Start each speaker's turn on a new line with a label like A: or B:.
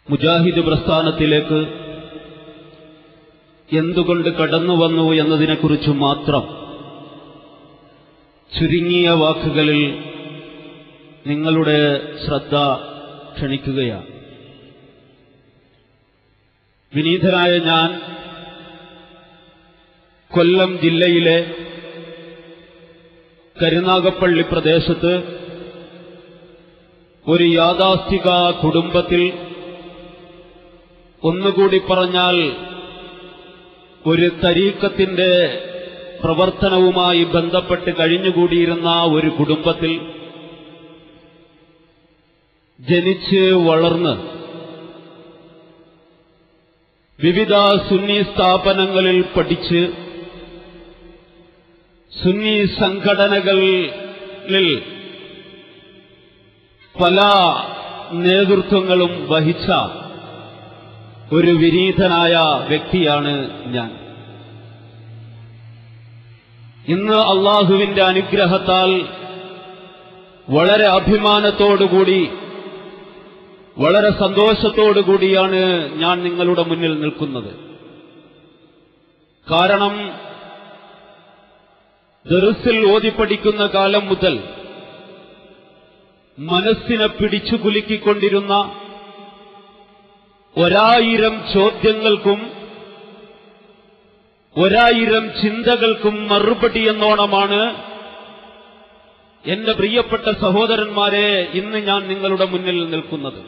A: മുജാഹിദ് പ്രസ്ഥാനത്തിലേക്ക് എന്തുകൊണ്ട് കടന്നുവന്നു എന്നതിനെക്കുറിച്ച് മാത്രം ചുരുങ്ങിയ വാക്കുകളിൽ നിങ്ങളുടെ ശ്രദ്ധ ക്ഷണിക്കുകയാണ്. വിനീതനായ ഞാൻ കൊല്ലം ജില്ലയിലെ കരുനാഗപ്പള്ളി പ്രദേശത്ത് ഒരു യാഥാസ്ഥിക കുടുംബത്തിൽ, ഒന്നുകൂടി പറഞ്ഞാൽ ഒരു തരീഖത്തിന്റെ പ്രവർത്തനവുമായി ബന്ധപ്പെട്ട് കഴിഞ്ഞുകൂടിയിരുന്ന ഒരു കുടുംബത്തിൽ ജനിച്ച് വളർന്ന് വിവിധ സുന്നി സ്ഥാപനങ്ങളിൽ പഠിച്ച് സുന്നി സംഘടനകളിൽ പല നേതൃത്വങ്ങളും വഹിച്ച ഒരു വിനീതനായ വ്യക്തിയാണ് ഞാൻ. ഇന്ന് അള്ളാഹുവിന്റെ അനുഗ്രഹത്താൽ വളരെ അഭിമാനത്തോടുകൂടി, വളരെ സന്തോഷത്തോടുകൂടിയാണ് ഞാൻ നിങ്ങളുടെ മുന്നിൽ നിൽക്കുന്നത്. കാരണം ദർസിൽ ഓതിപ്പഠിക്കുന്ന കാലം മുതൽ മനസ്സിനെ പിടിച്ചുകുലുക്കിക്കൊണ്ടിരുന്ന 1000 ചോദ്യങ്ങൾക്കും 1000 ചിന്തകൾക്കും മറുപടി എന്നോണമാണ് എന്റെ പ്രിയപ്പെട്ട സഹോദരന്മാരെ ഇന്ന് ഞാൻ നിങ്ങളുടെ മുന്നിൽ നിൽക്കുന്നത്.